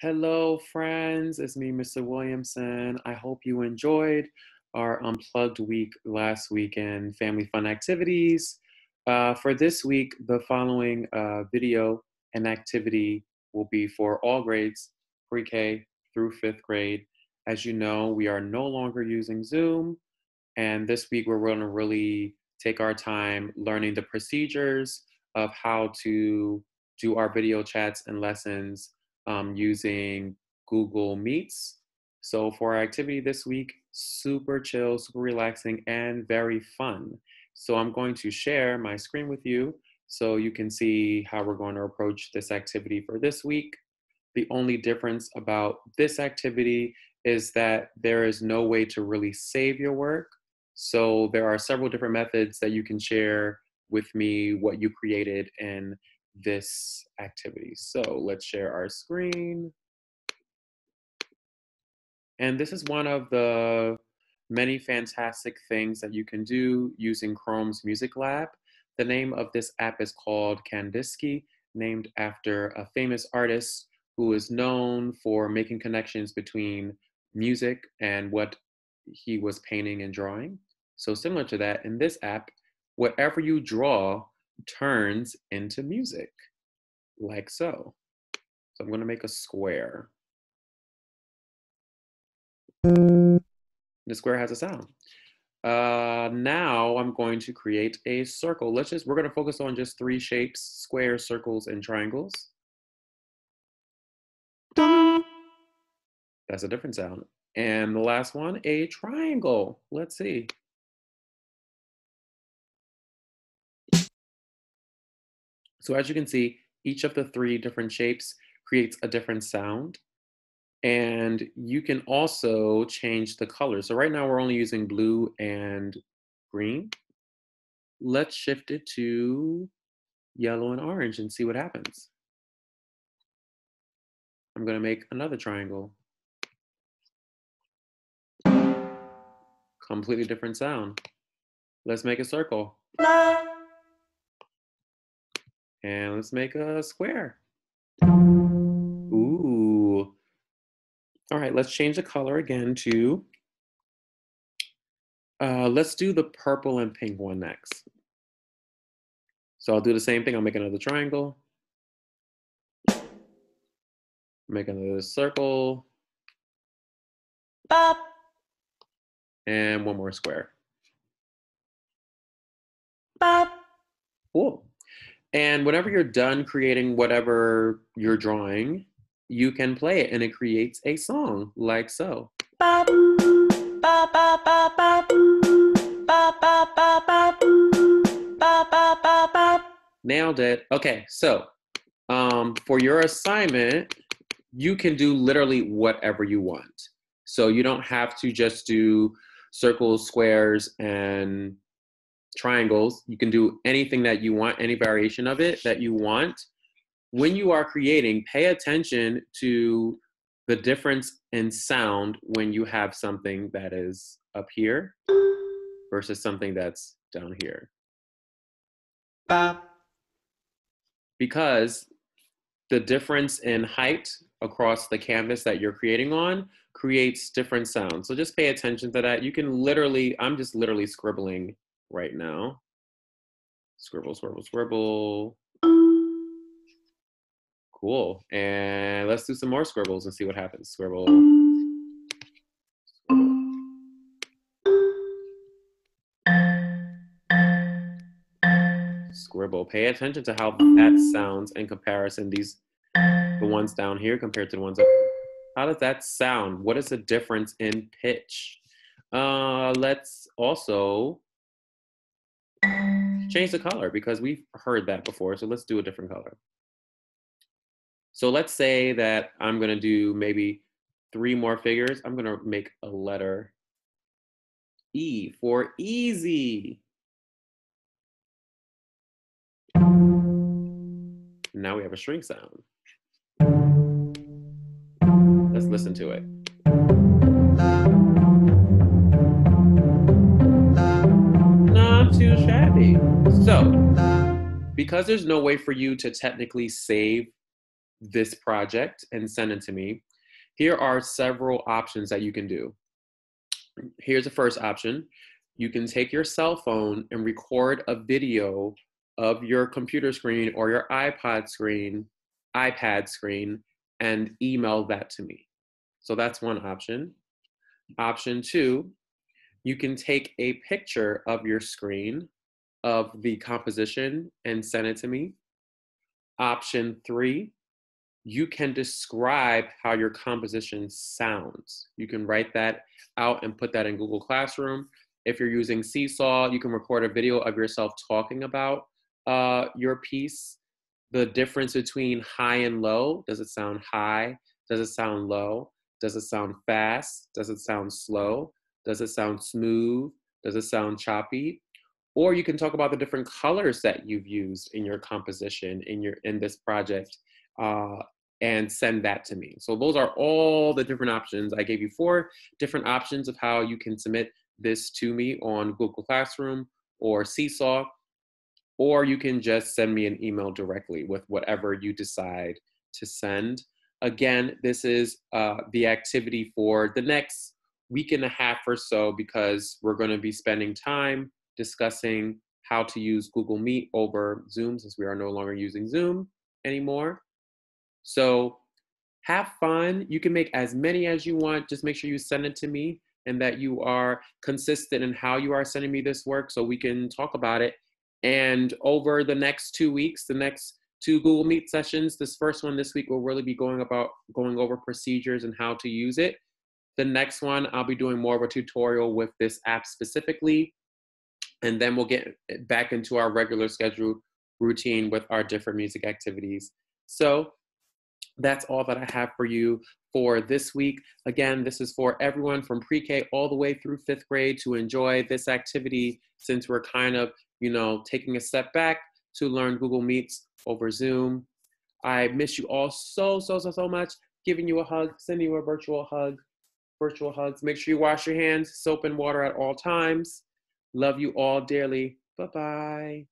Hello, friends. It's me, Mr. Williamson. I hope you enjoyed our unplugged week last weekend, family fun activities. For this week, the following video and activity will be for all grades, pre-K through fifth grade. As you know, we are no longer using Zoom, and this week we're going to really take our time learning the procedures of how to do our video chats and lessons using Google Meets. So for our activity this week, super chill, super relaxing, and very fun. So I'm going to share my screen with you so you can see how we're going to approach this activity for this week. The only difference about this activity is that there is no way to really save your work. So there are several different methods that you can share with me what you created in this activity. So let's share our screen. And this is one of the many fantastic things that you can do using Chrome's Music Lab. The name of this app is called Kandinsky, named after a famous artist who is known for making connections between music and what he was painting and drawing. So similar to that, in this app, whatever you draw turns into music, like so. So I'm going to make a square. The square has a sound. Now I'm going to create a circle. We're going to focus on just three shapes: squares, circles, and triangles. That's a different sound. And the last one, a triangle. Let's see. So as you can see, each of the three different shapes creates a different sound. And you can also change the color. So right now we're only using blue and green. Let's shift it to yellow and orange and see what happens. I'm going to make another triangle. Completely different sound. Let's make a circle. And let's make a square. Ooh. All right, let's change the color again to, let's do the purple and pink one next. So I'll do the same thing. I'll make another triangle. Make another circle. Bop. And one more square. Bop. Cool. And whenever you're done creating whatever you're drawing, you can play it and it creates a song like so. Bop. Bop, bop, bop, bop. Bop, bop, bop, bop. Bop, bop, bop, bop. Nailed it. Okay, so for your assignment, you can do literally whatever you want. So you don't have to just do circles, squares, and triangles. You can do anything that you want, any variation of it that you want. When you are creating, pay attention to the difference in sound when you have something that is up here versus something that's down here. Bop. Because the difference in height across the canvas that you're creating on creates different sounds. So just pay attention to that. You can literally, I'm just literally scribbling right now. Scribble, scribble, scribble. Cool. And let's do some more scribbles and see what happens. Scribble. Scribble. Scribble. Pay attention to how that sounds in comparison. The ones down here compared to the ones up here. How does that sound? What is the difference in pitch? Let's also change the color because we've heard that before. So let's do a different color. So let's say that I'm going to do maybe 3 more figures. I'm going to make a letter E for easy. Now we have a shrink sound. Let's listen to it. Not too shabby. So, because there's no way for you to technically save this project and send it to me, here are several options that you can do. Here's the first option. You can take your cell phone and record a video of your computer screen or your iPad screen, and email that to me. So that's one option. Option two, you can take a picture of your screen of the composition and send it to me. Option three, you can describe how your composition sounds. You can write that out and put that in Google Classroom. If you're using Seesaw, you can record a video of yourself talking about your piece. The difference between high and low. Does it sound high? Does it sound low? Does it sound fast? Does it sound slow? Does it sound smooth? Does it sound choppy? Or you can talk about the different colors that you've used in your composition in this project, and send that to me. So those are all the different options. I gave you 4 different options of how you can submit this to me on Google Classroom or Seesaw, or you can just send me an email directly with whatever you decide to send. Again, this is the activity for the next week and a half or so, because we're going to be spending time discussing how to use Google Meet over Zoom, since we are no longer using Zoom anymore. So have fun. You can make as many as you want. Just make sure you send it to me and that you are consistent in how you are sending me this work so we can talk about it. And over the next 2 weeks, the next 2 Google Meet sessions, this first one this week will really be going over procedures and how to use it. The next one, I'll be doing more of a tutorial with this app specifically. And then we'll get back into our regular scheduled routine with our different music activities. So that's all that I have for you for this week. Again, this is for everyone from pre-K all the way through 5th grade to enjoy this activity, since we're kind of, taking a step back to learn Google Meets over Zoom. I miss you all so much. Giving you a hug, sending you a virtual hugs. Make sure you wash your hands, soap and water at all times. Love you all dearly. Bye-bye.